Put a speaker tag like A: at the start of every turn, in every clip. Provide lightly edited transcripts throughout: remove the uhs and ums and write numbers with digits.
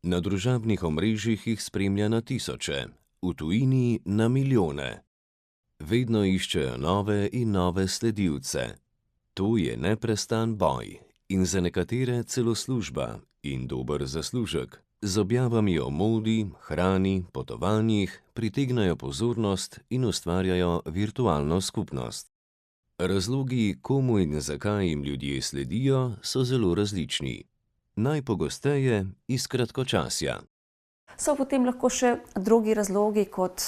A: Na družabnih omrežjih jih spremlja na tisoče, v tujini na milijone. Vedno iščejo nove in nove sledilce. To je neprestan boj in za nekatere celo služba in dober zaslužek. Z objavami o modi, hrani, potovanjih pritegnajo pozornost in ustvarjajo virtualno skupnost. Razlogi, komu in zakaj jim ljudje sledijo, so zelo različni. Najpogosteje iz kratkočasja.
B: So potem lahko še drugi razlogi kot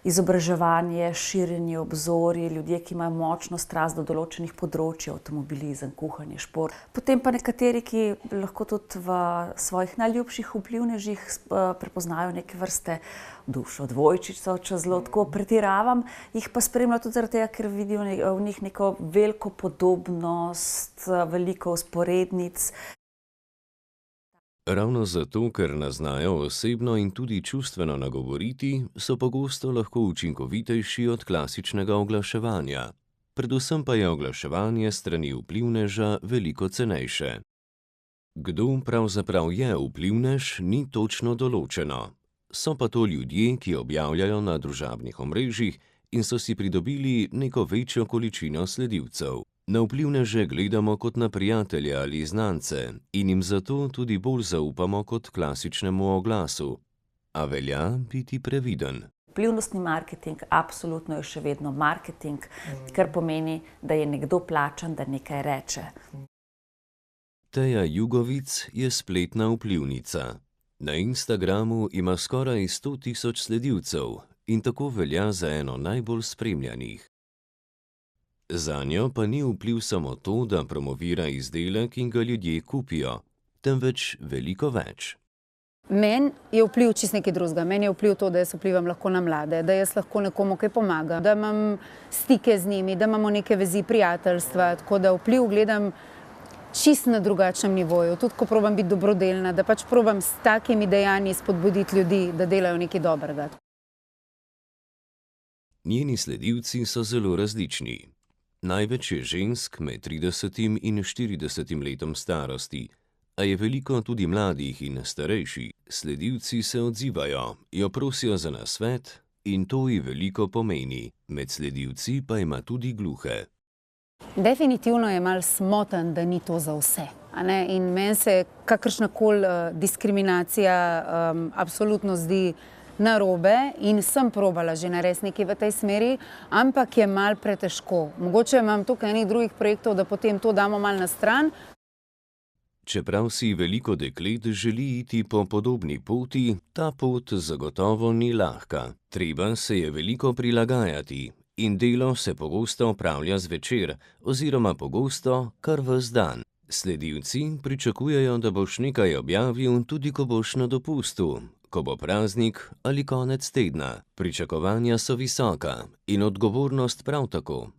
B: izobraževanje, širjenje obzorij, ljudje, ki imajo močno strast do določenih področij, avtomobilizem, kuhanje, šport. Potem pa nekateri, ki lahko tudi v svojih najljubših vplivnežih prepoznajo neke vrste dušo dvojčico, če zelo tako pretiravam, jih pa spremljajo tudi zaradi tega, ker vidijo v njih neko veliko podobnost, veliko vzporednic.
A: Ravno zato, ker nas znajo osebno in tudi čustveno nagovoriti, so pogosto lahko učinkovitejši od klasičnega oglaševanja. Predvsem pa je oglaševanje strani vplivneža veliko cenejše. Kdo pravzaprav je vplivnež, ni točno določeno. So pa to ljudje, ki objavljajo na družabnih omrežjih in so si pridobili neko večjo količino sledilcev. Na vplivneže gledamo kot na prijatelje ali znance in jim zato tudi bolj zaupamo kot klasičnemu oglasu. A velja biti previden.
B: Vplivnostni marketing absolutno je še vedno marketing, kar pomeni, da je nekdo plačan, da nekaj reče.
A: Teja Jugovic je spletna vplivnica. Na Instagramu ima skoraj 100 000 sledilcev in tako velja za eno najbolj spremljanih. Zanjo pa ni vpliv samo to, da promovira izdelek in ga ljudje kupijo, temveč veliko več.
C: Meni je vpliv čisto nekaj drugega. Meni je vpliv to, da jaz vplivam lahko na mlade, da jaz lahko nekomu kaj pomagam, da imam stike z njimi, da imamo neke vezi prijateljstva, tako da vpliv gledam čisto na drugačnem nivoju. Tudi ko probam biti dobrodelna, da pač probam s takimi dejanji spodbuditi ljudi, da delajo nekaj dobrega.
A: Njeni sledilci so zelo različni. Največ je žensk med 30 in 40 letom starosti, a je veliko tudi mladih in starejših. Sledilci se odzivajo, jo prosijo za nasvet in to ji veliko pomeni. Med sledilci pa ima tudi gluhe.
C: Definitivno je malo smoten, da ni to za vse. In meni se kakršnakoli diskriminacija absolutno zdi narobe in sem probala že narediti nekaj v tej smeri, ampak je malo pretežko. Mogoče imam tukaj enih drugih projektov, da potem to damo malo na stran.
A: Čeprav si veliko deklet želi iti po podobni poti, ta pot zagotovo ni lahka. Treba se je veliko prilagajati in delo se pogosto opravlja zvečer oziroma pogosto kar ves dan. Sledilci pričakujejo, da boš nekaj objavil tudi, ko boš na dopustu, ko bo praznik ali konec tedna. Pričakovanja so visoka in odgovornost prav tako.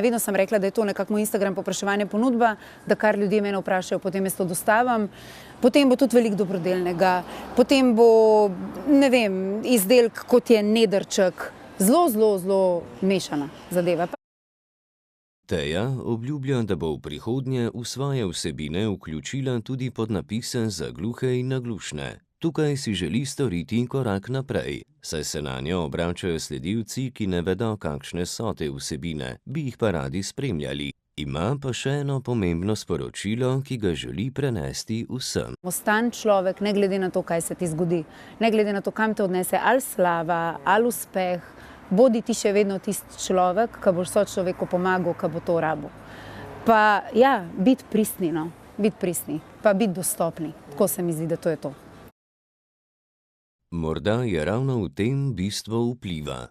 C: Vedno sem rekla, da je to nekako moj Instagram povpraševanje ponudba, da kar ljudje mene vprašajo, potem jaz to dostavam. Potem bo tudi veliko dobrodelnega, potem bo, ne vem, izdelek kot je nedrček. Zelo mešana zadeva.
A: Teja obljublja, da bo v prihodnje v svoje vsebine vključila tudi podnapise za gluhe in naglušne. Tukaj si želi storiti korak naprej, saj se nanjo obračajo sledilci, ki ne vedo, kakšne so te vsebine, bi jih pa radi spremljali. Ima pa še eno pomembno sporočilo, ki ga želi prenesti vsem.
C: Ostan človek, ne glede na to, kaj se ti zgodi, ne glede na to, kam te odnese ali slava, ali uspeh, bodi ti še vedno tisti človek, ki boš sočloveku pomagal, ki bo to rabil. Pa ja, biti pristni, pa biti dostopni. Tako se mi zdi, da to je to.
A: Morda je ravno v tem bistvo vpliva.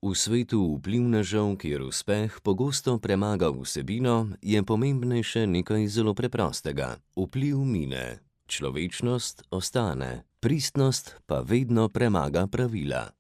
A: V svetu vplivnežev, kjer uspeh pogosto premaga vsebino, je pomembnejše nekaj zelo preprostega. Vpliv mine, človečnost ostane, pristnost pa vedno premaga pravila.